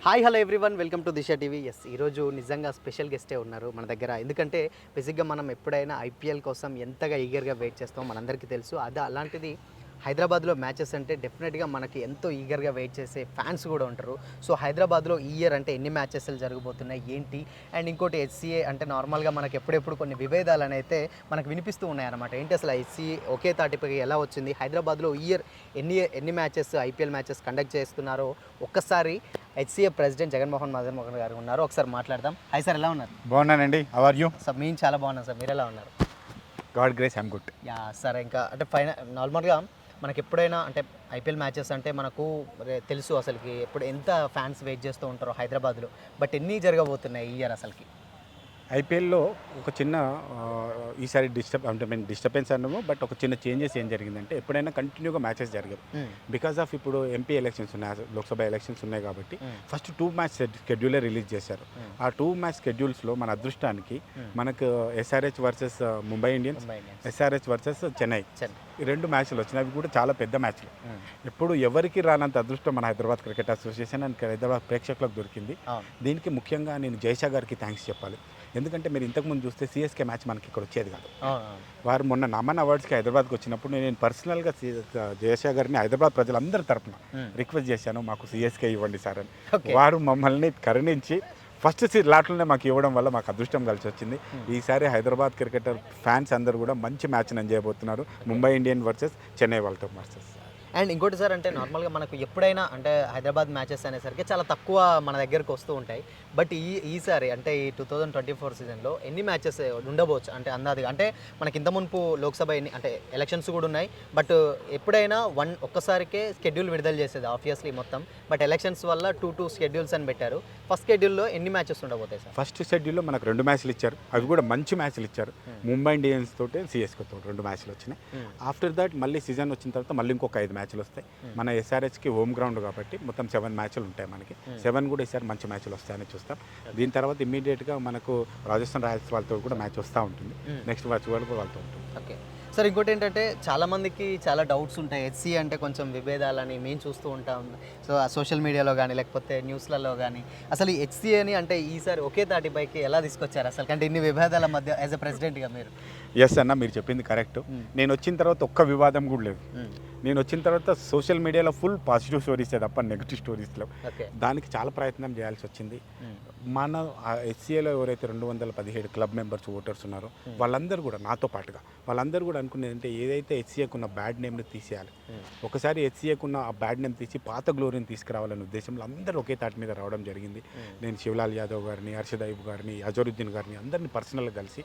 Hi hello everyone, welcome to Disha TV. ఈరోజు నిజంగా special గెస్టే ఉన్నారు మన దగ్గర. ఎందుకంటే బేసిక్గా మనం ఎప్పుడైనా ఐపీఎల్ కోసం ఎంతగా ఈగర్గా వెయిట్ చేస్తామో మనందరికీ తెలుసు. అలాంటిది హైదరాబాద్లో మ్యాచెస్ అంటే డెఫినెట్గా మనకి ఎంతో ఈగర్గా వెయిట్ చేసే ఫ్యాన్స్ కూడా ఉంటారు. సో హైదరాబాద్లో ఈ ఇయర్ అంటే ఎన్ని మ్యాచెస్లు జరగబోతున్నాయి ఏంటి, అండ్ ఇంకోటి హెచ్సీఏ అంటే నార్మల్గా మనకి ఎప్పుడెప్పుడు కొన్ని విభేదాలు అయితే మనకు వినిపిస్తూ ఉన్నాయన్నమాట. ఏంటి అసలు హెచ్సీఏ ఒకే తాటిపై ఎలా వచ్చింది, హైదరాబాద్లో ఈ ఇయర్ ఎన్ని మ్యాచెస్ ఐపీఎల్ మ్యాచెస్ కండక్ట్ చేస్తున్నారో ఒక్కసారి హెచ్సీఏ ప్రెసిడెంట్ మదన్ మోహన్ గారు ఉన్నారు, ఒకసారి మాట్లాడదాం. హాయ్ సార్, ఎలా ఉన్నారు? బాగున్నానండి. How are you? సార్ మేము చాలా బాగున్నాం సార్, మీరు ఎలా ఉన్నారు? God grace, I'm good. Yeah sir, ఇంకా అంటే నార్మల్గా మనకి ఎప్పుడైనా అంటే ఐపీఎల్ మ్యాచెస్ అంటే మనకు తెలుసు అసలుకి ఎంత ఫ్యాన్స్ వెయిట్ చేస్తూ ఉంటారో హైదరాబాద్లో. బట్ ఎన్ని జరగబోతున్నాయి ఈ ఇయర్ అసలుకి? ఐపీఎల్లో ఒక చిన్న ఈసారి డిస్టర్బెన్స్ అన్నాము, బట్ ఒక చిన్న చేంజెస్ ఏం జరిగిందంటే ఎప్పుడైనా కంటిన్యూగా మ్యాచెస్ జరిగాయి. బికాస్ ఆఫ్ ఇప్పుడు ఎంపీ ఎలక్షన్స్ ఉన్నాయి, లోక్సభ ఎలక్షన్స్ ఉన్నాయి కాబట్టి ఫస్ట్ 2 మ్యాచ్ షెడ్యూలే రిలీజ్ చేశారు. ఆ 2 మ్యాచ్ షెడ్యూల్స్లో మన అదృష్టానికి మనకు SRH versus Mumbai Indians, SRH versus Chennai, ఈ 2 మ్యాచ్లు వచ్చినాయి. అవి కూడా చాలా పెద్ద మ్యాచ్లు. ఎప్పుడు ఎవరికి రానంత అదృష్టం మన Hyderabad cricket association and Hyderabad ప్రేక్షకులకు దొరికింది. దీనికి ముఖ్యంగా నేను జైషా గారికి థ్యాంక్స్ చెప్పాలి. ఎందుకంటే మీరు ఇంతకుముందు చూస్తే సిఎస్కే మ్యాచ్ మనకి ఇక్కడ వచ్చేది కాదు. వారు మొన్న నమన్ అవార్డ్స్కి హైదరాబాద్కి వచ్చినప్పుడు నేను పర్సనల్గా జయశా గారిని హైదరాబాద్ ప్రజలందరి తరఫున రిక్వెస్ట్ చేశాను, మాకు సిఎస్కే ఇవ్వండి సార్ అని. వారు మమ్మల్ని కరుణించి ఫస్ట్ లాట్లోనే మాకు ఇవ్వడం వల్ల మాకు అదృష్టం కలిసి వచ్చింది. ఈసారి హైదరాబాద్ క్రికెటర్ ఫ్యాన్స్ అందరూ కూడా మంచి మ్యాచ్ చేయబోతున్నారు, ముంబై ఇండియన్ వర్సెస్ చెన్నై వాళ్ళతో వర్సెస్. అండ్ ఇంకోటి సార్, అంటే నార్మల్గా మనకు ఎప్పుడైనా అంటే హైదరాబాద్ మ్యాచెస్ అనేసరికి చాలా తక్కువ మన దగ్గరకు వస్తూ ఉంటాయి. బట్ ఈసారి అంటే ఈ 2024 సీజన్లో ఎన్ని మ్యాచెస్ ఉండబోచ్చు అంటే అందాదిగా? అంటే మనకి ఇంత మునుపు లోక్సభ అంటే ఎలక్షన్స్ కూడా ఉన్నాయి. బట్ ఎప్పుడైనా ఒక్కసారికే స్కెడ్యూల్ విడుదల చేసేది ఆబ్వియస్లీ మొత్తం. బట్ ఎలక్షన్స్ వల్ల 2 స్కెడ్యూల్స్ అని పెట్టారు. ఫస్ట్ షెడ్యూల్లో ఎన్ని మ్యాచెస్ ఉండబోతాయి సార్? ఫస్ట్ షెడ్యూల్లో మనకు 2 మ్యాచ్లు ఇచ్చారు, అవి కూడా మంచి మ్యాచ్లు ఇచ్చారు. ముంబై ఇండియన్స్ తోటి సిఎస్కే తోటి 2 మ్యాచ్లు వచ్చినాయి. ఆఫ్టర్ దట్ మళ్ళీ సీజన్ వచ్చిన తర్వాత మళ్ళీ ఇంకొక 5 మ్యాచ్లు వస్తాయి. మన ఎస్ఆర్హెచ్కి హోమ్ గ్రౌండ్ కాబట్టి మొత్తం 7 మ్యాచ్లు ఉంటాయి మనకి. 7 కూడా ఈసారి మంచి మ్యాచ్లు వస్తాయని చూస్తాం. దీని తర్వాత ఇమ్మీడియట్గా మనకు రాజస్థాన్ రాయల్స్ వాళ్ళతో కూడా మ్యాచ్ వస్తూ ఉంటుంది. నెక్స్ట్ మ్యాచ్ కూడా వాళ్ళతో ఉంటుంది. ఓకే సార్, ఇంకోటి ఏంటంటే చాలామందికి చాలా డౌట్స్ ఉంటాయి. హెచ్సీ అంటే కొంచెం విభేదాలని మేము చూస్తూ ఉంటాం. సో సోషల్ మీడియాలో కానీ లేకపోతే న్యూస్లలో కానీ అసలు ఈ హెచ్సీఏని అంటే ఈసారి ఒకే తాటిపైకి ఎలా తీసుకొచ్చారు అసలు? అంటే ఇన్ని విభేదాల మధ్య యాజ్ ఎ ప్రెసిడెంట్గా మీరు? ఎస్ అన్న, మీరు చెప్పింది కరెక్ట్. నేను వచ్చిన తర్వాత ఒక్క వివాదం కూడా లేదు. నేను వచ్చిన తర్వాత సోషల్ మీడియాలో ఫుల్ పాజిటివ్ స్టోరీస్ తప్ప నెగిటివ్ స్టోరీస్ లేవు. దానికి చాలా ప్రయత్నం చేయాల్సి వచ్చింది. మన హెచ్సీఏలో ఎవరైతే 217 క్లబ్ మెంబర్స్ ఓటర్స్ ఉన్నారో వాళ్ళందరూ కూడా నాతో పాటుగా వాళ్ళందరూ కూడా అనుకునేది అంటే ఏదైతే హెచ్సీఏకున్న బ్యాడ్ నేమ్ని తీసేయాలి, ఒకసారి హెచ్సీఏకున్న ఆ బ్యాడ్ నేమ్ తీసి పాత గ్లోరీని తీసుకురావాలనే ఉద్దేశంలో అందరూ ఒకే తాటి మీద రావడం జరిగింది. నేను శివలాల్ యాదవ్ గారిని, హర్షద్ అయూబ్ గారిని, అజరుద్దీన్ గారిని అందరినీ పర్సనల్గా కలిసి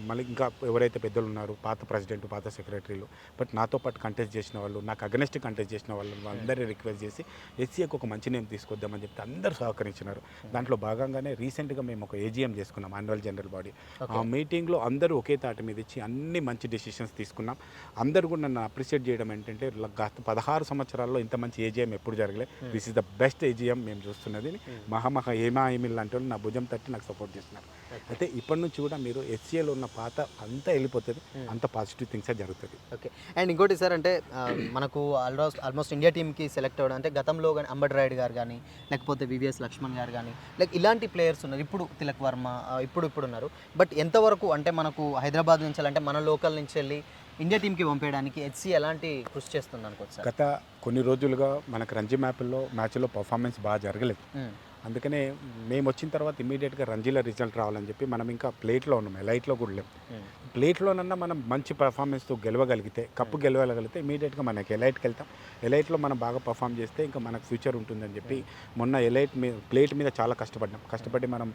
మళ్ళీ ఇంకా ఎవరైతే పెద్దలు ఉన్నారు, పాత ప్రెసిడెంట్, పాత సెక్రటరీలు, బట్ నాతో పాటు కంటెస్ట్ చేసిన వాళ్ళు, నాకు అగనెస్ట్ కంటెస్ట్ చేసిన వాళ్ళు అందరినీ రిక్వెస్ట్ చేసి హెచ్సీఏకు ఒక మంచి నేమ్ తీసుకొద్దామని చెప్తే అందరూ సహకరించినారు. దాంట్లో భాగంగానే రీసెంట్గా మేము ఒక ఏజీఎం చేసుకున్నాం, యాన్యువల్ జనరల్ బాడీ. ఆ మీటింగ్లో అందరూ ఒకే తాటి మీద ఇచ్చి అన్ని మంచి డెసిషన్స్ తీసుకున్నాం. అందరూ కూడా నన్ను అప్రిషియేట్ చేయడం ఏంటంటే గత 16 సంవత్సరాల్లో ఇంత మంచి ఏజీఎం ఎప్పుడు జరగలేదు, this is the best AGM మేము చూస్తున్నది. ఏమీల్ లాంటి వాళ్ళు నా భుజం తట్టి నాకు సపోర్ట్ చేస్తున్నారు. అయితే ఇప్పటి నుంచి కూడా మీరు హెచ్సీఏలో ఉన్న పాత అంతా వెళ్ళిపోతుంది, అంత పాజిటివ్ థింగ్సే జరుగుతుంది. ఓకే అండ్ ఇంకోటి సార్, అంటే మనకు ఆల్మోస్ట్ ఇండియా టీమ్కి సెలెక్ట్ అవ్వడం అంటే గతంలో కానీ అంబటి రాయుడు గారు కానీ లేకపోతే వివిఎస్ లక్ష్మణ్ గారు కానీ లైక్ ఇలాంటి ప్లేయర్స్ ఉన్నారు. ఇప్పుడు తిలక్ వర్మ ఇప్పుడు ఉన్నారు. బట్ ఎంతవరకు అంటే మనకు హైదరాబాద్ నుంచి అంటే మన లోకల్ నుంచి వెళ్ళి ఇండియా టీమ్కి పంపేయడానికి హెచ్సీ ఎలాంటి కృషి చేస్తుంది అనుకోవచ్చు సార్? గత కొన్ని రోజులుగా మనకు రంజీ మ్యాచ్లో పర్ఫార్మెన్స్ బాగా జరగలేదు. అందుకనే మేము వచ్చిన తర్వాత ఇమీడియట్గా రంజీలో రిజల్ట్ రావాలని చెప్పి మనం ఇంకా ప్లేట్లో ఉన్నాం, ఎలైట్లో కూడా లేము. ప్లేట్లోనన్నా మనం మంచి పర్ఫార్మెన్స్తో గెలవగలిగితే, కప్పు గెలవగలిగితే ఇమీడియట్గా మనకి ఎలైట్కి వెళ్తాం. ఎలైట్లో మనం బాగా పర్ఫామ్ చేస్తే ఇంకా మనకు ఫ్యూచర్ ఉంటుందని చెప్పి మొన్న ప్లేట్ మీద చాలా కష్టపడి మనం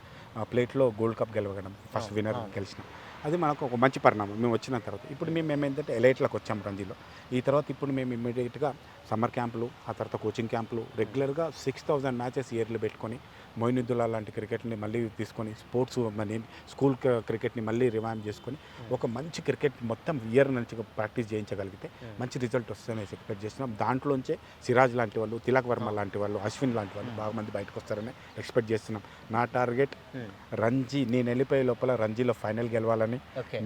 ప్లేట్లో గోల్డ్ కప్ గెలవగలం, ఫస్ట్ విన్నర్ గెలిచినాం. అది మనకు ఒక మంచి పరిణామం. మేము వచ్చిన తర్వాత ఇప్పుడు మేము ఏమైందంటే ఎలైట్లకు వచ్చాం రంజీలో. ఈ తర్వాత ఇప్పుడు మేము ఇమ్మీడియట్గా సమ్మర్ క్యాంపులు, ఆ తర్వాత కోచింగ్ క్యాంపులు, రెగ్యులర్గా 6000 మ్యాచెస్ ఇయర్లు పెట్టుకొని మొయినుద్దుల్లా లాంటి క్రికెట్ని మళ్ళీ తీసుకొని స్పోర్ట్స్ మన స్కూల్ క్రికెట్ని మళ్ళీ రివైవ్ చేసుకొని ఒక మంచి క్రికెట్ మొత్తం ఇయర్ నుంచి ప్రాక్టీస్ చేయించగలిగితే మంచి రిజల్ట్ వస్తుందని ఎక్స్పెక్ట్ చేస్తున్నాం. దాంట్లోంచే సిరాజ్ లాంటి వాళ్ళు, తిలక్ వర్మ లాంటి వాళ్ళు, అశ్విన్ లాంటి వాళ్ళు బాగా మంది బయటకు వస్తారని ఎక్స్పెక్ట్ చేస్తున్నాం. నా టార్గెట్ రంజీ, నేను వెళ్ళిపోయే లోపల రంజీలో ఫైనల్ గెలవాలని.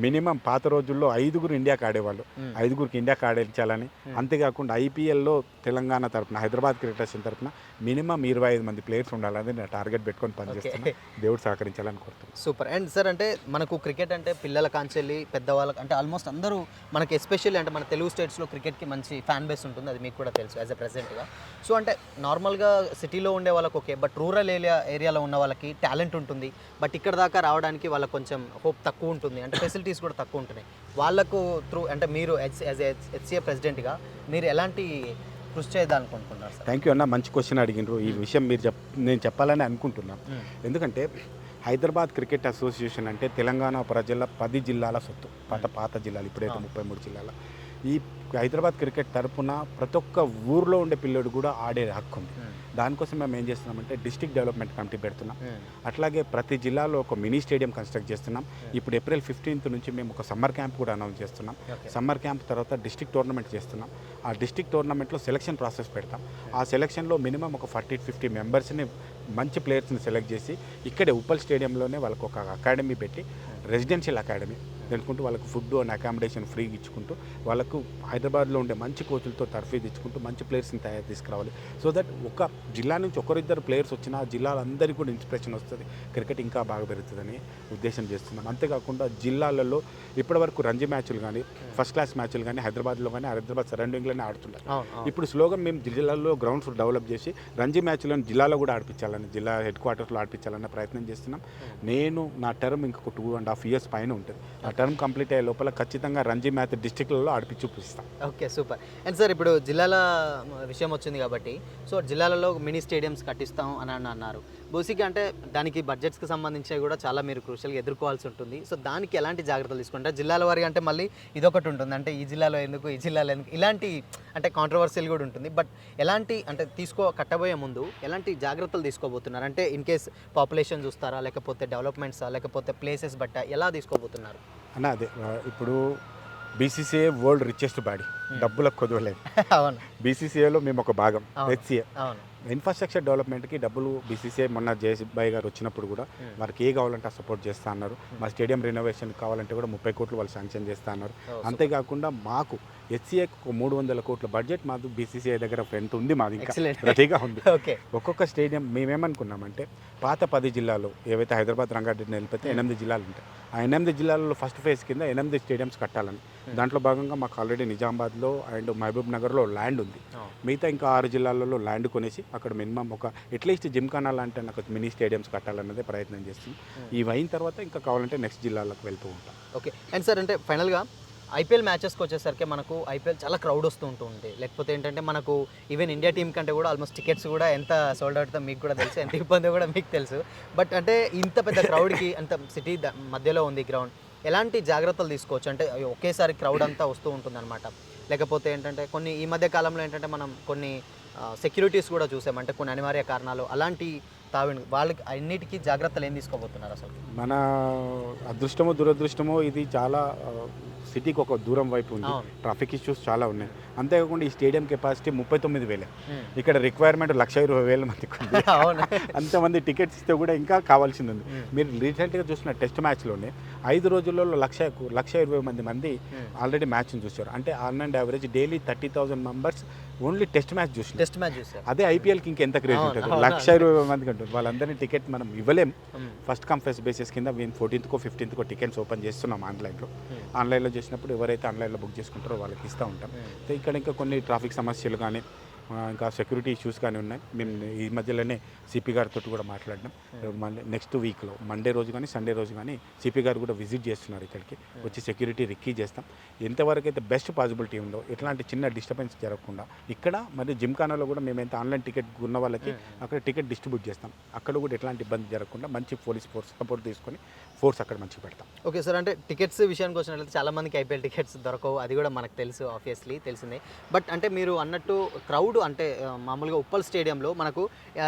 మినిమం పాత రోజుల్లో 5గురు ఇండియాకి ఆడేవాళ్ళు, 5గురికి ఇండియాకి ఆడించాలని. అంతేకాకుండా ఐపీఎల్లో టీంలో తెలంగాణ తరపున హైదరాబాద్ క్రికెటర్స్ తరపున మినిమం 25 మంది ప్లేయర్స్ ఉండాలని నేను టార్గెట్ పెట్టుకొని పనిచేస్తున్నా. దేవుడు సహకరించాలని కోరుతున్నాను. సూపర్. అండ్ సార్ అంటే మనకు క్రికెట్ అంటే పిల్లల కాంచెల్లి పెద్దవాళ్ళకి అంటే ఆల్మోస్ట్ అందరూ మనకి ఎస్పెషల్లీ అంటే మన తెలుగు స్టేట్స్లో క్రికెట్కి మంచి ఫ్యాన్ బేస్ ఉంటుంది, అది మీకు కూడా తెలుసు యాజ్ ఎ ప్రెసిడెంట్గా. సో అంటే నార్మల్గా సిటీలో ఉండే వాళ్ళకి ఓకే, బట్ రూరల్ ఏరియాలో ఉన్న వాళ్ళకి టాలెంట్ ఉంటుంది, బట్ ఇక్కడ దాకా రావడానికి వాళ్ళకి కొంచెం హోప్ తక్కువ ఉంటుంది, అంటే ఫెసిలిటీస్ కూడా తక్కువ ఉంటున్నాయి. వాళ్ళకు త్రూ అంటే మీరు యాజ్ హెచ్సిఏ ప్రెసిడెంట్గా మీరు ఎలాంటి కృషి చేయాలనుకుంటున్నారు సార్? థ్యాంక్ యూ అన్న, మంచి క్వశ్చన్ అడిగినారు. ఈ విషయం మీరు నేను చెప్పాలని అనుకుంటున్నాను. ఎందుకంటే హైదరాబాద్ క్రికెట్ అసోసియేషన్ అంటే తెలంగాణ ప్రజల 10 జిల్లాల సొత్తు, పాత జిల్లాలు, ఇప్పుడైతే 33 జిల్లాల. ఈ హైదరాబాద్ క్రికెట్ తరపున ప్రతి ఒక్క ఊర్లో ఉండే పిల్లడు కూడా ఆడే హక్కు ఉంది. దానికోసం మేము ఏం చేస్తున్నామంటే డిస్ట్రిక్ట్ డెవలప్మెంట్ కమిటీ పెడుతున్నాం. అట్లాగే ప్రతి జిల్లాలో ఒక మినీ స్టేడియం కన్స్ట్రక్ట్ చేస్తున్నాం. ఇప్పుడు ఏప్రిల్ 15th నుంచి మేము ఒక సమ్మర్ క్యాంప్ కూడా అనౌన్స్ చేస్తున్నాం. సమ్మర్ క్యాంప్ తర్వాత డిస్ట్రిక్ట్ టోర్నమెంట్ చేస్తున్నాం. ఆ డిస్ట్రిక్ట్ టోర్నమెంట్లో సెలక్షన్ ప్రాసెస్ పెడతాం. ఆ సెలక్షన్లో మినిమం ఒక 40-50 మెంబర్స్ని, మంచి ప్లేయర్స్ని సెలెక్ట్ చేసి ఇక్కడే ఉప్పల్ స్టేడియంలోనే వాళ్ళకు ఒక అకాడమీ పెట్టి, రెసిడెన్షియల్ అకాడమీ తెలుసుకుంటూ వాళ్ళకు ఫుడ్ అండ్ అకామిడేషన్ ఫ్రీగా ఇచ్చుకుంటూ, వాళ్ళకు హైదరాబాద్లో ఉండే మంచి కోచ్లతో తర్ఫీదు ఇచ్చుకుంటూ మంచి ప్లేయర్స్ని తీసుకురావాలి. సో దట్ ఒక జిల్లా నుంచి ఒకరిద్దరు ప్లేయర్స్ వచ్చినా ఆ జిల్లాలందరికీ కూడా ఇన్స్పిరేషన్ వస్తుంది, క్రికెట్ ఇంకా బాగా పెరుగుతుందని ఉద్దేశం చేస్తున్నాం. అంతేకాకుండా జిల్లాలలో ఇప్పటివరకు రంజీ మ్యాచ్లు కానీ, ఫస్ట్ క్లాస్ మ్యాచ్లు కానీ హైదరాబాద్లో కానీ, హైదరాబాద్ సరౌండింగ్లోనే ఆడుతుంటారు. ఇప్పుడు స్లోగా మేము జిల్లాల్లో గ్రౌండ్స్ డెవలప్ చేసి రంజీ మ్యాచ్లను జిల్లాలో కూడా ఆడిపించాలని, జిల్లా హెడ్ క్వార్టర్స్లో ఆడిపించాలన్న ప్రయత్నం చేస్తున్నాం. నేను నా టర్మ్ ఇంకొక 2.5 years పైన ఉంటుంది. ఆ టర్మ్ కంప్లీట్ అయ్యే లోపల ఖచ్చితంగా రంజీ మ్యాచ్ డిస్ట్రిక్ట్లలో ఆడిపించి చూపిస్తాం. Okay, super. అండ్ సార్ ఇప్పుడు జిల్లాల విషయం వచ్చింది కాబట్టి, సో జిల్లాలలో మినీ స్టేడియంస్ కట్టిస్తాం అని అన్నారు. బేసిక్గా అంటే దానికి బడ్జెట్స్కి సంబంధించి కూడా చాలా మీరు క్రూషియల్గా ఎదుర్కోవాల్సి ఉంటుంది. సో దానికి ఎలాంటి జాగ్రత్తలు తీసుకుంటారు? జిల్లాల వారి అంటే మళ్ళీ ఇదొకటి ఉంటుంది, అంటే ఈ జిల్లాలో ఎందుకు, ఈ జిల్లాలో ఎందుకు, ఇలాంటి అంటే కాంట్రవర్సీలు కూడా ఉంటుంది. బట్ ఎలాంటి అంటే కట్టబోయే ముందు ఎలాంటి జాగ్రత్తలు తీసుకోబోతున్నారు? అంటే ఇన్ కేస్ పాపులేషన్ చూస్తారా, లేకపోతే డెవలప్మెంట్సా, లేకపోతే ప్లేసెస్ బట్ట ఎలా తీసుకోబోతున్నారు అన్న? అదే ఇప్పుడు బీసీసీఐ వరల్డ్ రిచెస్ట్ బాడీ, డబ్బులకు కొదవలేదు. అవును, బీసీసీఐలో మేము ఒక భాగం. హెచ్సిఏ అవును, ఇన్ఫ్రాస్ట్రక్చర్ డెవలప్మెంట్కి డబ్బులు బీసీసీఐ మొన్న జయబాయి గారు వచ్చినప్పుడు కూడా వారికి ఏ కావాలంటే ఆ సపోర్ట్ చేస్తా అన్నారు. మా స్టేడియం రెనోవేషన్ కావాలంటే కూడా 30 కోట్లు వాళ్ళు శాంక్షన్ చేస్తా అన్నారు. అంతేకాకుండా మాకు హెచ్సిఏకి 300 కోట్ల బడ్జెట్ మాకు బీసీసీఐ దగ్గర ఫ్రంట్ ఉంది, మాది ఇంకా రెడీగా ఉంది. ఒక్కొక్క స్టేడియం మేమేమనుకున్నామంటే పాత 10 జిల్లాలు ఏవైతే హైదరాబాద్, రంగారెడ్డి వెళ్ళిపోతే 8 జిల్లాలు ఉంటాయి. ఆ 8 జిల్లాలలో ఫస్ట్ ఫేజ్ కింద 8 స్టేడియంస్ కట్టాలని. దాంట్లో భాగంగా మాకు ఆల్రెడీ నిజామాబాద్లో అండ్ మహబూబ్ నగర్లో ల్యాండ్ ఉంది. మిగతా ఇంకా 6 జిల్లాలలో ల్యాండ్ కొనేసి అక్కడ మినిమం ఒక అట్లీస్ట్ జిమ్ఖానా లాంటి నాకు మినీ స్టేడియంస్ కట్టాలన్నదే ప్రయత్నం చేస్తుంది. ఇవి అయిన తర్వాత ఇంకా కావాలంటే నెక్స్ట్ జిల్లాలకు వెళ్తూ ఉంటాం. ఓకే. అండ్ సార్ అంటే ఫైనల్గా ఐపీఎల్ మ్యాచెస్కి వచ్చేసరికి మనకు ఐపీఎల్ చాలా క్రౌడ్ వస్తూ ఉంటుంది. లేకపోతే ఏంటంటే మనకు ఈవెన్ ఇండియా టీం కంటే కూడా ఆల్మోస్ట్ టికెట్స్ కూడా ఎంత సోల్డ్ అవుతుందో మీకు కూడా తెలుసు, ఎంత ఇబ్బందో కూడా మీకు తెలుసు. బట్ అంటే ఇంత పెద్ద క్రౌడ్కి, అంత సిటీ మధ్యలో ఉంది గ్రౌండ్, ఎలాంటి జాగ్రత్తలు తీసుకోవచ్చు? అంటే ఒకేసారి క్రౌడ్ అంతా వస్తూ ఉంటుందన్నమాట. లేకపోతే ఏంటంటే కొన్ని ఈ మధ్య కాలంలో ఏంటంటే మనం కొన్ని సెక్యూరిటీస్ కూడా చూసామంటే కొన్ని అనివార్య కారణాలు, అలాంటి వాళ్ళకి అన్నిటికీ జాగ్రత్తలు ఏం తీసుకోబోతున్నారు అసలు? మన అదృష్టమో దురదృష్టమో ఇది చాలా సిటీకి ఒక దూరం వైపు ఉంది, ట్రాఫిక్ ఇష్యూస్ చాలా ఉన్నాయి. అంతేకాకుండా ఈ స్టేడియం కెపాసిటీ 39,000, ఇక్కడ రిక్వైర్మెంట్ 120,000 మందికి ఉంది. అంతమంది టికెట్స్ ఇస్తే కూడా ఇంకా కావాల్సింది ఉంది. మీరు రీసెంట్గా చూసిన టెస్ట్ మ్యాచ్లోనే 5 రోజుల్లో 120,000 మంది ఆల్రెడీ మ్యాచ్ని చూశారు. అంటే on and average daily 30,000 members only test match చూసారు. అదే ఐపీఎల్కి ఇంకెంత క్రేజ్ ఉంటుంది, 120,000 మందికి ఉంటుంది. వాళ్ళందరినీ టికెట్ మనం ఇవ్వలేం. ఫస్ట్ కమ్ ఫస్ట్ బేసిస్ కింద మేము 14th, 15th టికెట్స్ ఓపెన్ చేస్తున్నాం ఆన్లైన్లో చేసినప్పుడు ఎవరైతే ఆన్లైన్లో బుక్ చేసుకుంటారో వాళ్ళకి ఇస్తూ ఉంటాం. ఇక్కడ ఇంకా కొన్ని ట్రాఫిక్ సమస్యలు కానీ ఇంకా సెక్యూరిటీ ఇష్యూస్ కానీ ఉన్నాయి. మేము ఈ మధ్యలోనే సిపి గారితో కూడా మాట్లాడినాం. నెక్స్ట్ వీక్లో మండే రోజు కానీ సండే రోజు కానీ సిపి గారు కూడా విజిట్ చేస్తున్నారు ఇక్కడికి, వచ్చి సెక్యూరిటీ రిక్కీ చేస్తాం. ఎంతవరకు అయితే బెస్ట్ పాసిబిలిటీ ఉందో ఎట్లాంటి చిన్న డిస్టర్బెన్స్ జరగకుండా ఇక్కడ మరియు జిమ్ఖానాలో కూడా మేమైతే ఆన్లైన్ టికెట్ ఉన్న వాళ్ళకి అక్కడ టికెట్ డిస్ట్రిబ్యూట్ చేస్తాం. అక్కడ కూడా ఎట్లాంటి ఇబ్బంది జరగకుండా మంచి పోలీస్ ఫోర్స్ సపోర్ట్ తీసుకొని ఫోర్స్ అక్కడ మంచిగా పెడతాం. ఓకే సార్, అంటే టికెట్స్ విషయానికి వచ్చినట్లయితే చాలామందికి ఐపీఎల్ టికెట్స్ దొరకవు, అది కూడా మనకు తెలుసు, ఆబ్వియస్లీ తెలిసిందే. బట్ అంటే మీరు అన్నట్టు క్రౌడ్ గ్రౌండ్ అంటే మామూలుగా ఉప్పల్ స్టేడియంలో మనకు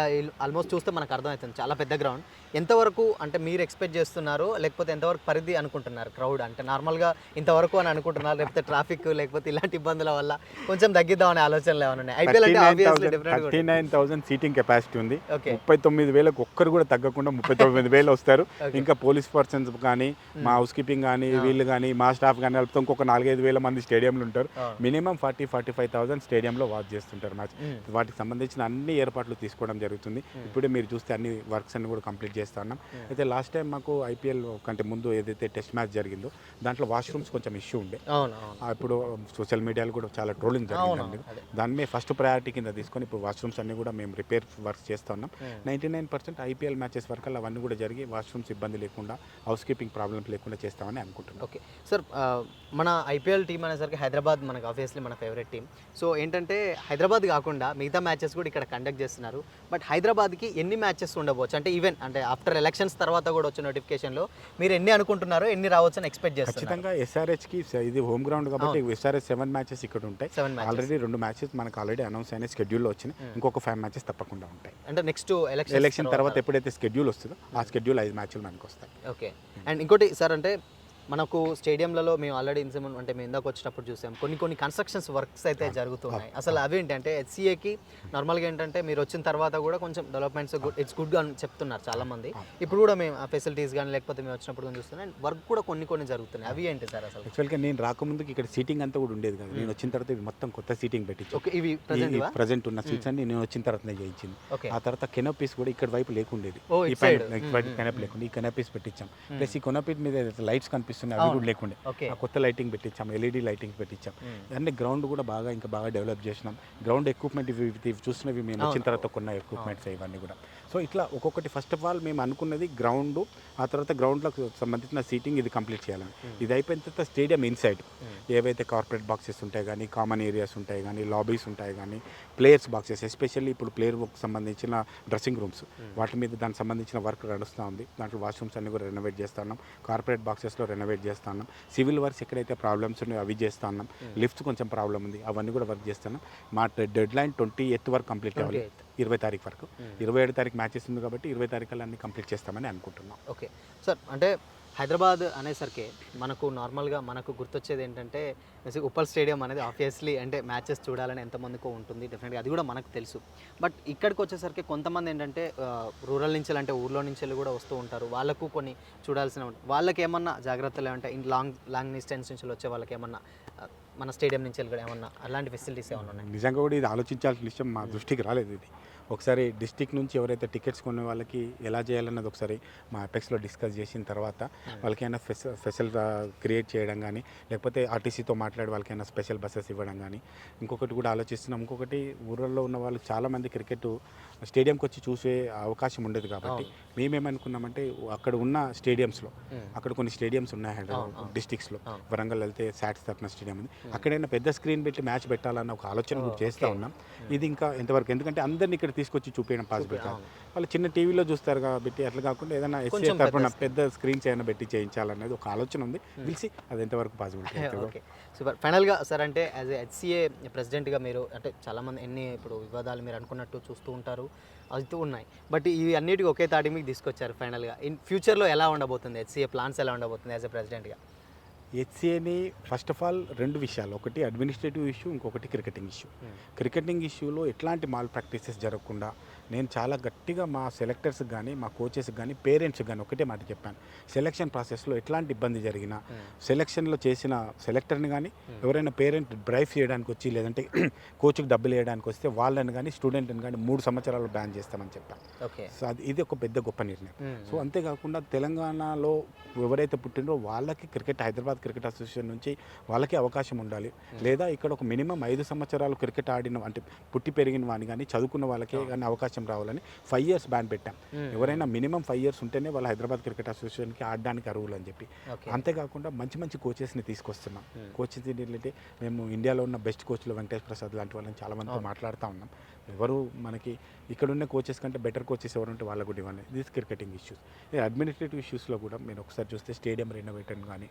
ఆల్మోస్ట్ చూస్తే మనకు అర్థమవుతుంది చాలా పెద్ద గ్రౌండ్. ఎంతవరకు అంటే మీరు ఎక్స్పెక్ట్ చేస్తున్నారో లేకపోతే ఎంతవరకు పరిధి అనుకుంటున్నారు క్రౌడ్ అంటే నార్మల్గా ఇంతవరకు అని అనుకుంటున్నారు, లేకపోతే ట్రాఫిక్ లేకపోతే ఇలాంటి ఇబ్బందుల వల్ల కొంచెం తగ్గిద్దామనే ఆలోచనలు ఏమైనా ఉన్నాయి? ఐపీఎల్ అంటే ఆబ్వియస్లీ డిఫరెంట్ 39,000 సీటింగ్ కెపాసిటీ ఉంది. ఓకే 39,000 ఒక్కరు కూడా తగ్గకుండా 39,000 వస్తారు. ఇంకా పోలీస్ పర్సన్స్ కానీ మా హౌస్ కీపింగ్ కానీ వీళ్ళు కానీ మా స్టాఫ్ కానీ కలిపితే ఇంకొక 4-5 మంది స్టేడియంలో ఉంటారు. మినిమం 40,000-45,000 స్టేడియంలో వాచ్ చేస్తుంటారు మ్యాచ్. వాటికి సంబంధించిన అన్ని ఏర్పాట్లు తీసుకోవడం జరుగుతుంది. ఇప్పుడే మీరు చూస్తే అన్ని వర్క్స్ అన్ని కూడా కంప్లీట్ చేస్తా ఉన్నాం. అయితే లాస్ట్ టైం మాకు ఐపీఎల్ కంటే ముందు ఏదైతే టెస్ట్ మ్యాచ్ జరిగిందో దాంట్లో వాష్రూమ్స్ కొంచెం ఇష్యూ ఉండే. ఇప్పుడు సోషల్ మీడియాలో కూడా చాలా ట్రోలింగ్ జరిగిందండి. దాని మీద ఫస్ట్ ప్రయారిటీ కింద తీసుకొని ఇప్పుడు వాష్రూమ్స్ అన్ని కూడా మేము రిపేర్ వర్క్స్ చేస్తూ ఉన్నాం. 99% ఐపీఎల్ మ్యాచెస్ వరకు అవన్నీ కూడా జరిగి వాష్రూమ్స్ ఇబ్బంది లేకుండా హౌస్ కీపింగ్ ప్రాబ్లమ్స్ లేకుండా చేస్తామని అనుకుంటున్నాం. ఓకే సార్, మన ఐపీఎల్ టీం అనేసరికి హైదరాబాద్ మనకు ఆబ్వియస్లీ మన ఫేవరెట్ టీం. సో ఏంటంటే హైదరాబాద్ కాకుండా మిగతా మ్యాచెస్ కూడా ఇక్కడ కండక్ట్ చేస్తున్నారు. బట్ హైదరాబాద్కి ఎన్ని మ్యాచెస్ ఉండవచ్చు అంటే ఈవెన్ అంటే ఆఫ్టర్ ఎలక్షన్స్ తర్వాత కూడా వచ్చే నోటిఫికేషన్లో మీరు ఎన్ని అనుకుంటున్నారో ఎన్ని రావచ్చు అని ఎక్స్పెక్ట్ చేస్తారు? ఖచ్చితంగా ఎస్ఆర్హెచ్కి ఇది హోమ్ గ్రౌండ్ కాబట్టి ఎస్ఆర్హెచ్ 7 మ్యాచెస్ ఇక్కడ ఉంటాయి. ఆల్రెడీ 2 మ్యాచెస్ మనకు ఆల్రెడీ అనౌన్స్ అయిన స్కెడ్యూల్లో వచ్చినాయి. ఇంకొక 5 మ్యాచెస్ తప్పకుండా ఉంటాయి. అంటే నెక్స్ట్ ఎలక్షన్ తర్వాత ఎప్పుడైతే స్కెడ్యూల్ వస్తుందో ఆ స్కెడ్యూల్ 5 మ్యాచ్లు మనకు వస్తాయి. ఓకే. అండ్ ఇంకోటి సార్, అంటే మనకు స్టేడియంలలో మేము ఆల్రెడీ ఇన్సిమెంట్ అంటే మేము ఇందాక వచ్చేటప్పుడు చూసాం కొన్ని కన్స్ట్రక్షన్స్ వర్క్స్ అయితే జరుగుతున్నాయి. అసలు అవి ఏంటంటే హెచ్సిఏకి నార్మల్గా ఏంటంటే మీరు వచ్చిన తర్వాత కూడా కొంచెం డెవలప్మెంట్స్ ఇట్స్ గుడ్ అని చెప్తున్నారు చాలామంది. ఇప్పుడు కూడా మేము ఆ ఫెసిలిటీస్ కానీ లేకపోతే మేము వచ్చినప్పుడు కానీ చూస్తున్నాం వర్క్ కూడా కొన్ని జరుగుతున్నాయి. అవి ఏంటి సార్ అసలు? యాక్చువల్గా నేను రాకముందుకు ఇక్కడ సీటింగ్ అంతా కూడా ఉండేది కదా. నేను వచ్చిన తర్వాత ఇది మొత్తం కొత్త సీటింగ్ పెట్టించి ఓకే ఇవి ప్రజెంట్ ఉన్న సీట్స్ అన్ని నేను వచ్చిన తర్వాతనే చేయించింది. ఆ తర్వాత కెనోపీస్ కూడా ఇక్కడ వైపు లేకుండేది, ఈ కెనప్ లేకుండా ఈ కెనపీస్ పెట్టించాం. ప్లస్ ఈ కెనపీ మీద లైట్స్ కనిపిస్తున్నాయి అవి కూడా లేకుండా ఆ కొత్త లైటింగ్ పెట్టించాం, ఎల్ఈడి లైటింగ్ పెట్టించాం. అన్ని గ్రౌండ్ కూడా ఇంకా బాగా డెవలప్ చేసినాం. గ్రౌండ్ ఎక్విప్మెంట్ ఇవి చూసినవి మేము వచ్చిన తర్వాత కొన్న ఎక్విప్మెంట్స్ ఇవన్నీ కూడా. సో ఇట్లా ఒక్కొక్కటి ఫస్ట్ ఆఫ్ ఆల్ మేము అనుకున్నది గ్రౌండ్, ఆ తర్వాత గ్రౌండ్లకు సంబంధించిన సీటింగ్ ఇది కంప్లీట్ చేయాలని. ఇది అయిపోయిన తర్వాత స్టేడియం ఇన్సైడ్ ఏవైతే కార్పొరేట్ బాక్సెస్ ఉంటాయి కానీ, కామన్ ఏరియాస్ ఉంటాయి కానీ, లాబీస్ ఉంటాయి కానీ, ప్లేయర్స్ బాక్సెస్ ఎస్పెషల్లీ ఇప్పుడు ప్లేయర్ సంబంధించిన డ్రెస్సింగ్ రూమ్స్ వాటి మీద దానికి సంబంధించిన వర్క్ నడుస్తూ ఉంది. దాంట్లో వాష్రూమ్స్ అన్ని కూడా రెనోవేట్ చేస్తూ ఉన్నాం. కార్పొరేట్ బాక్సెస్లో రెనోవేట్ చేస్తూ ఉన్నాం. సివిల్ వర్క్స్ ఎక్కడైతే ప్రాబ్లమ్స్ ఉన్నాయో అవి చేస్తూ ఉన్నాం. లిఫ్ట్స్ కొంచెం ప్రాబ్లం ఉంది, అవన్నీ కూడా వర్క్ చేస్తున్నాం. మా డెడ్ లైన్ 28th వరకు కంప్లీట్ అవ్వాలి, 20 తారీఖు వరకు. 27 తారీఖు మ్యాచెస్ ఉంది కాబట్టి 20 తారీఖుల్లో అన్ని కంప్లీట్ చేస్తామని అనుకుంటున్నాం. ఓకే సార్, అంటే హైదరాబాద్ అనేసరికి మనకు నార్మల్గా మనకు గుర్తొచ్చేది ఏంటంటే ఉప్పల్ స్టేడియం అనేది ఆబ్వియస్లీ అంటే మ్యాచెస్ చూడాలని ఎంతమందికో ఉంటుంది డెఫినెట్గా, అది కూడా మనకు తెలుసు. బట్ ఇక్కడికి వచ్చేసరికి కొంతమంది ఏంటంటే రూరల్ నుంచి అంటే ఊర్లో నుంచి కూడా వస్తూ ఉంటారు. వాళ్ళకు కొన్ని చూడాల్సిన వాళ్ళకి ఏమన్నా జాగ్రత్తలు ఏమంటే లాంగ్ డిస్టెన్స్ నుంచి వచ్చే వాళ్ళకి ఏమన్నా మన స్టేడియం నుంచి కూడా ఏమన్నా అలాంటి ఫెసిలిటీస్ ఏమన్నా ఉన్నాయి? నిజంగా కూడా ఇది ఆలోచించాల్సిన విషయం, మా దృష్టికి రాలేదు ఇది. ఒకసారి డిస్టిక్ నుంచి ఎవరైతే టికెట్స్ కొనే వాళ్ళకి ఎలా చేయాలన్నది ఒకసారి మా అపెక్స్లో డిస్కస్ చేసిన తర్వాత వాళ్ళకైనా స్పెషల్ క్రియేట్ చేయడం కానీ, లేకపోతే ఆర్టీసీతో మాట్లాడి వాళ్ళకైనా స్పెషల్ బస్సెస్ ఇవ్వడం కానీ. ఇంకొకటి కూడా ఆలోచిస్తున్నాం. ఇంకొకటి ఊళ్ళలో ఉన్న వాళ్ళు చాలామంది క్రికెట్ స్టేడియంకి వచ్చి చూసే అవకాశం ఉండేది కాబట్టి మేమేమనుకున్నామంటే అక్కడ ఉన్న స్టేడియంస్లో, అక్కడ కొన్ని స్టేడియంస్ ఉన్నాయి హైదరాబాద్ డిస్టిక్స్లో, వరంగల్ వెళ్తే శాట్స్ తరఫున స్టేడియం ఉంది, అక్కడైనా పెద్ద స్క్రీన్ పెట్టి మ్యాచ్ పెట్టాలన్న ఒక ఆలోచన కూడా చేస్తూ ఉన్నాం. ఇది ఇంకా ఎంతవరకు, ఎందుకంటే అందరినీ ఇక్కడ తీసుకొచ్చి చూపించడం పాసిబుల్ కాదు. వాళ్ళు చిన్న టీవీలో చూస్తారు కాబట్టి అట్లా కాకుండా ఏదైనా ఎస్సీ తరఫున పెద్ద స్క్రీన్స్ ఏమైనా పెట్టి చేయించాలనేది ఒక ఆలోచన ఉంది. తెలిసి అది ఎంతవరకు పాసిబుల్. Okay super. ఫైనల్గా సార్, అంటే యాజ్ ఏ హెచ్సిఏ ప్రెసిడెంట్గా మీరు అంటే చాలామంది ఎన్ని ఇప్పుడు వివాదాలు మీరు అనుకున్నట్టు చూస్తూ ఉంటారు, అవుతూ ఉన్నాయి. బట్ ఇవి అన్నిటికీ ఒకే తాటి మీకు తీసుకొచ్చారు. ఫైనల్గా ఇన్ ఫ్యూచర్లో ఎలా ఉండబోతుంది హెచ్సిఏ ప్లాన్స్, ఎలా ఉండబోతుంది యాజ్ ఏ ప్రెసిడెంట్గా? హెచ్సిఏని ఫస్ట్ ఆఫ్ ఆల్ 2 విషయాలు, ఒకటి అడ్మినిస్ట్రేటివ్ ఇష్యూ, ఇంకొకటి క్రికెటింగ్ ఇష్యూ. క్రికెటింగ్ ఇష్యూలో ఎట్లాంటి మాల్ ప్రాక్టీసెస్ జరగకుండా నేను చాలా గట్టిగా మా సెలెక్టర్స్కి కానీ, మా కోచెస్కి కానీ, పేరెంట్స్కి కానీ ఒకటే మాట చెప్పాను. సెలెక్షన్ ప్రాసెస్లో ఎట్లాంటి ఇబ్బంది జరిగినా, సెలెక్షన్లో చేసిన సెలెక్టర్ని కానీ ఎవరైనా పేరెంట్ డ్రైవ్ చేయడానికి వచ్చి లేదంటే కోచ్కి డబ్బులు వేయడానికి వస్తే వాళ్ళని కానీ స్టూడెంట్ని కానీ 3 సంవత్సరాలు బ్యాన్ చేస్తామని చెప్పాను. సో ఇది ఒక పెద్ద గొప్ప నిర్ణయం. సో అంతేకాకుండా తెలంగాణలో ఎవరైతే పుట్టినరో వాళ్ళకి హైదరాబాద్ క్రికెట్ అసోసియేషన్ నుంచి వాళ్ళకి అవకాశం ఉండాలి. లేదా ఇక్కడ ఒక మినిమం 5 సంవత్సరాలు క్రికెట్ ఆడిన అంటే పుట్టి పెరిగిన వాడిని కానీ చదువుకున్న వాళ్ళకే కానీ అవకాశం రావాలని 5 years బ్యాన్ పెట్టాం. ఎవరైనా మినిమం 5 years ఉంటేనే వాళ్ళు హైదరాబాద్ క్రికెట్ అసోసియేషన్కి ఆడడానికి అర్హులు అని చెప్పి. అంతేకాకుండా మంచి కోచెస్ని తీసుకొస్తున్నాం. కోచెస్ ఏంటంటే మేము ఇండియాలో ఉన్న బెస్ట్ కోచ్లు వెంకటేష్ ప్రసాద్ లాంటి వాళ్ళని చాలామందితో మాట్లాడుతూ ఉన్నాం. ఎవరు మనకి ఇక్కడ ఉన్న కోచెస్ కంటే బెటర్ కోచెస్ ఎవరు ఉంటే వాళ్ళకు కూడా ఇవ్వండి. This cricketing issues. అడ్మినిస్ట్రేటివ్ ఇష్యూస్లో కూడా మీరు ఒకసారి చూస్తే స్టేడియం రెనోవేషన్ కానీ,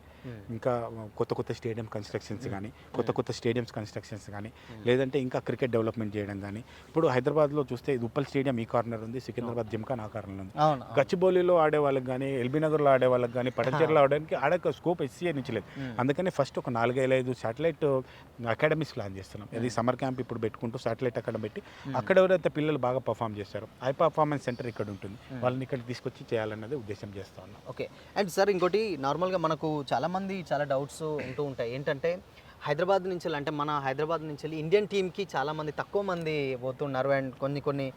ఇంకా కొత్త స్టేడియం కన్స్ట్రక్షన్స్ కానీ, కొత్త స్టేడియంస్ కన్స్ట్రక్షన్స్ కానీ, లేదంటే ఇంకా క్రికెట్ డెవలప్మెంట్ చేయడం కానీ. ఇప్పుడు హైదరాబాద్లో చూస్తే ఉప్పల్ స్టేడియం ఈ కార్నర్ ఉంది, సికింద్రాబాద్ జిమ్ఖాన్ ఆ కార్నర్ ఉంది. గచ్చిబౌలిలో ఆడే వాళ్ళకి కానీ, ఎల్బీ నగర్లో ఆడే వాళ్ళకి కానీ, పటంచెర్లో ఆడడానికి ఆడే స్కోప్ ఎస్సీఏ నుంచి లేదు. అందుకని ఫస్ట్ ఒక 4-5 శాటిలైట్ అకాడమీస్ ప్లాన్ చేస్తున్నాం. ఇది సమ్మర్ క్యాంప్ ఇప్పుడు పెట్టుకుంటూ శాటిలైట్ అకాడమీ పెట్టి అక్కడ ఎవరైతే పిల్లలు బాగా పర్ఫామ్ చేస్తారో హై పర్ఫార్మెన్స్ సెంటర్ ఇక్కడ ఉంటుంది, వాళ్ళని ఇక్కడ తీసుకొచ్చి చేయాలన్నది ఉద్దేశం చేస్తా ఉన్నాం. ఓకే. అండ్ సార్ ఇంకోటి నార్మల్గా మనకు చాలామంది చాలా డౌట్స్ ఉంటూ ఉంటాయి. ఏంటంటే హైదరాబాద్ నుంచి అంటే మన హైదరాబాద్ నుంచి ఇండియన్ టీమ్కి చాలామంది తక్కువ మంది పోతున్నారు. అండ్ కొన్ని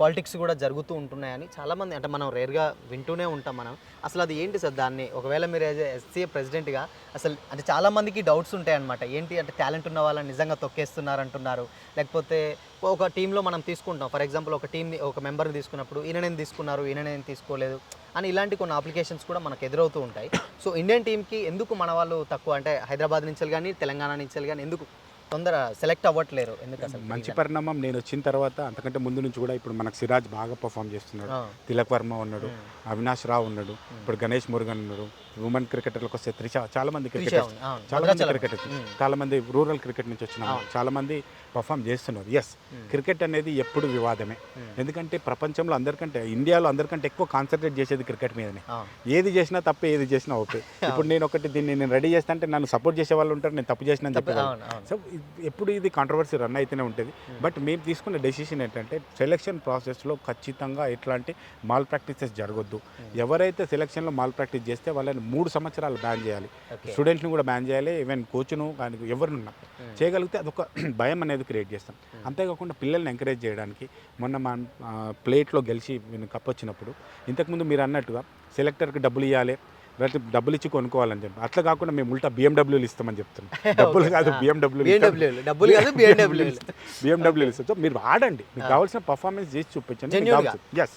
పాలిటిక్స్ కూడా జరుగుతూ ఉంటున్నాయని చాలామంది అంటే మనం రేర్గా వింటూనే ఉంటాం మనం. అసలు అది ఏంటి సార్? దాన్ని ఒకవేళ మీరు ఎస్సీఏ ప్రెసిడెంట్గా అసలు అంటే చాలామందికి డౌట్స్ ఉంటాయి అనమాట. ఏంటి అంటే టాలెంట్ ఉన్న వాళ్ళని నిజంగా తొక్కేస్తున్నారు అంటున్నారు, లేకపోతే ఒక టీంలో మనం తీసుకుంటాం. ఫర్ ఎగ్జాంపుల్ ఒక టీంని ఒక మెంబర్ని తీసుకున్నప్పుడు ఈయననేం తీసుకున్నారు, ఈయననేం తీసుకోలేదు అని ఇలాంటి కొన్ని అప్లికేషన్స్ కూడా మనకు ఎదురవుతూ ఉంటాయి. సో ఇండియన్ టీంకి ఎందుకు మన వాళ్ళు తక్కువ అంటే హైదరాబాద్ నుంచి కానీ తెలంగాణ నుంచి కానీ ఎందుకు తొందర సెలెక్ట్ అవ్వట్లేరు? ఎందుకు అసలు? మంచి పరిణామం. నేను వచ్చిన తర్వాత అంతకంటే ముందు నుంచి కూడా ఇప్పుడు మనకు సిరాజ్ బాగా పర్ఫామ్ చేస్తున్నాడు, తిలక్ వర్మ ఉన్నాడు, అవినాష్ రావు ఉన్నాడు, ఇప్పుడు గణేష్ మురుగన్ ఉన్నారు. ఉమెన్ క్రికెటర్లకు వస్తే త్రిష, చాలా మంది క్రికెటర్స్, చాలా మంది రూరల్ క్రికెట్ నుంచి వచ్చిన చాలా మంది పర్ఫామ్ చేస్తున్నారు. ఎస్, క్రికెట్ అనేది ఎప్పుడు వివాదమే. ఎందుకంటే ప్రపంచంలో అందరికంటే, ఇండియాలో అందరికంటే ఎక్కువ కాన్సన్ట్రేట్ చేసేది క్రికెట్ మీదనే. ఏది చేసినా తప్పే, ఏది చేసినా ఓకే. ఇప్పుడు నేను ఒకటి దీన్ని నేను రెడీ చేస్తా అంటే నన్ను సపోర్ట్ చేసే వాళ్ళు ఉంటారు, నేను తప్పు చేసిన చెప్పేవాళ్ళు. సో ఎప్పుడు ఇది కాంట్రవర్సీ రన్ అయితేనే ఉంటుంది. బట్ మేము తీసుకున్న డెసిషన్ ఏంటంటే సెలెక్షన్ ప్రాసెస్లో ఖచ్చితంగా ఎట్లాంటి మాల్ ప్రాక్టీసెస్ జరగొద్దు. ఎవరైతే సెలెక్షన్లో మాల్ ప్రాక్టీస్ చేస్తే వాళ్ళని 3 సంవత్సరాలు బ్యాన్ చేయాలి. స్టూడెంట్స్ని కూడా బ్యాన్ చేయాలి, ఈవెన్ కోచ్ను కానీ ఎవరినున్నా చేయగలిగితే అదొక భయం అనేది క్రియేట్ చేస్తాం. అంతేకాకుండా పిల్లల్ని ఎంకరేజ్ చేయడానికి మొన్న మా ప్లేట్లో గెలిచి కప్ వచ్చినప్పుడు ఇంతకుముందు మీరు అన్నట్టుగా సెలెక్టర్కి డబ్బులు ఇవ్వాలి, లేకపోతే డబ్బులు ఇచ్చి కొనుక్కోవాలని చెప్పి అట్లా కాకుండా మేము ఉల్టా బిఎండబ్ల్యూలు ఇస్తామని చెప్తున్నాం. డబ్బులు కాదు, బిఎండబ్ల్యూలు ఇస్తాం. సో మీరు ఆడండి, మీకు కావాల్సిన పర్ఫార్మెన్స్ చేసి చూపించండి. ఎస్,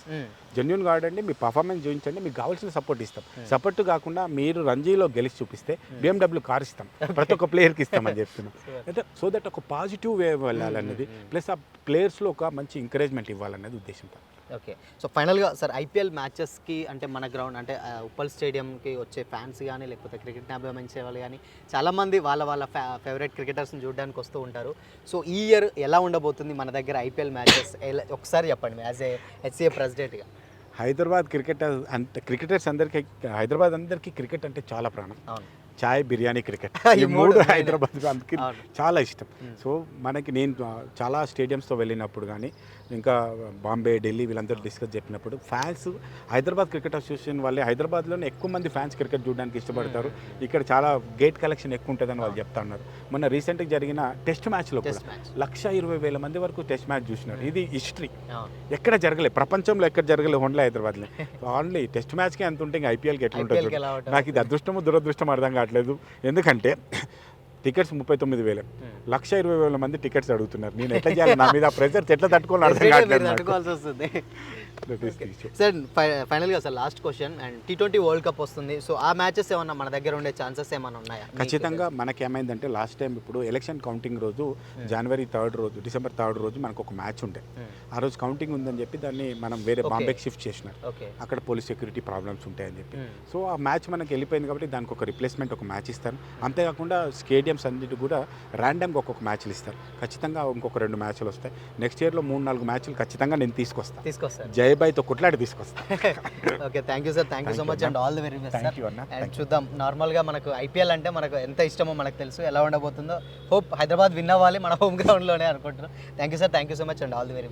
జెన్యూన్గా ఆడండి, మీ పర్ఫార్మెన్స్ చూపించండి, మీకు కావాల్సిన సపోర్ట్ ఇస్తాం. సపోర్ట్ కాకుండా మీరు రంజీలో గెలిచి చూపిస్తే బిఎండబ్ల్యూ కార్ ఇస్తాం, ప్రతి ఒక్క ప్లేయర్కి ఇస్తామని చెప్తున్నాం. అంటే సో దట్ ఒక పాజిటివ్ వే వెళ్ళాలనేది, ప్లస్ ఆ ప్లేయర్స్లో ఒక మంచి ఎంకరేజ్మెంట్ ఇవ్వాలనేది ఉద్దేశంతో. ఓకే. సో ఫైనల్గా సార్ ఐపీఎల్ మ్యాచెస్కి అంటే మన గ్రౌండ్ అంటే ఉప్పల్ స్టేడియంకి వచ్చే ఫ్యాన్స్ కానీ లేకపోతే క్రికెట్ని అభిమానించే వాళ్ళు కానీ చాలామంది వాళ్ళ ఫేవరెట్ క్రికెటర్స్ని చూడడానికి వస్తూ ఉంటారు. సో ఈ ఇయర్ ఎలా ఉండబోతుంది మన దగ్గర ఐపీఎల్ మ్యాచెస్ ఒకసారి చెప్పండి యాజ్ ఏ హెచ్సిఏ ప్రెసిడెంట్గా. హైదరాబాద్ క్రికెటర్స్ అందరికీ, హైదరాబాద్ అందరికీ క్రికెట్ అంటే చాలా ప్రాణం. చాయ్, బిర్యానీ, క్రికెట్, ఈ 3 హైదరాబాద్ అందరికీ చాలా ఇష్టం. సో మనకి నేను చాలా స్టేడియంస్తో వెళ్ళినప్పుడు కానీ ఇంకా బాంబే, ఢిల్లీ వీళ్ళందరూ డిస్కస్ చెప్పినప్పుడు ఫ్యాన్స్ హైదరాబాద్ క్రికెట్ అసోసియేషన్ వాళ్ళే, హైదరాబాద్లోనే ఎక్కువ మంది ఫ్యాన్స్ క్రికెట్ చూడడానికి ఇష్టపడతారు. ఇక్కడ చాలా గేట్ కలెక్షన్ ఎక్కువ ఉంటుందని వాళ్ళు చెప్తా ఉన్నారు. మొన్న రీసెంట్గా జరిగిన టెస్ట్ మ్యాచ్లో కూడా 120,000 మంది వరకు టెస్ట్ మ్యాచ్ చూసినారు. ఇది హిస్టరీ, ఎక్కడ జరగలేదు, ప్రపంచంలో ఎక్కడ జరగలేదు, ఓన్లీ హైదరాబాద్లో. ఓన్లీ టెస్ట్ మ్యాచ్కి ఎంత ఉంటే ఇంకా ఐపీఎల్కి ఎట్లా ఉంటుంది? నాకు ఇది అదృష్టమో దురదృష్టం అర్థం కావట్లేదు. ఎందుకంటే టికెట్స్ 39,000, 120,000 మంది టికెట్స్ అడుగుతున్నారు. నేను ఎట్లా చేయాలి? నా మీద ప్రెజర్స్ ఎట్లా తట్టుకోవాలని అర్థం కావట్లేదు. సార్ ఫైనల్గా sir last question, and T20 world cup వస్తుంది. సో ఆ మ్యాచెస్ ఏమన్నా మన దగ్గర ఉండే ఛాన్సెస్ ఏమైనా ఉన్నాయా? ఖచ్చితంగా. మనకి ఏమైందంటే లాస్ట్ టైం ఇప్పుడు ఎలక్షన్ కౌంటింగ్ రోజు జనవరి 3 రోజు, డిసెంబర్ 3 రోజు మనకు ఒక మ్యాచ్ ఉండే. ఆ రోజు కౌంటింగ్ ఉందని చెప్పి దాన్ని మనం వేరే బాంబేకి షిఫ్ట్ చేసినారు. అక్కడ పోలీస్ సెక్యూరిటీ ప్రాబ్లమ్స్ ఉంటాయని చెప్పి. సో ఆ మ్యాచ్ మనకి వెళ్ళిపోయింది కాబట్టి దానికి ఒక రిప్లేస్మెంట్ ఒక మ్యాచ్ ఇస్తారు. అంతేకాకుండా స్టేడియంస్ అన్నిటి కూడా ర్యాండమ్గా ఒక్కొక్క మ్యాచ్లు ఇస్తారు. ఖచ్చితంగా ఇంకొక 2 మ్యాచ్లు వస్తాయి. నెక్స్ట్ ఇయర్లో 3-4 మ్యాచ్లు ఖచ్చితంగా నేను తీసుకొస్తాను. జయబాయ్తో కొట్లాడి తీసుకొస్తాను. Okay, thank you sir, thank you so much and all the very best sir. And చూద్దాం, నార్మల్గా మనకు ఐపీఎల్ అంటే మనకు ఎంత ఇష్టమో మనకు తెలుసు, ఎలా ఉండబోతుందో. హోప్ హైదరాబాద్ విన్ అవ్వాలి మన హోమ్ గ్రౌండ్లోనే అనుకుంటున్నాం. Thank you sir, thank you so much and all the very best.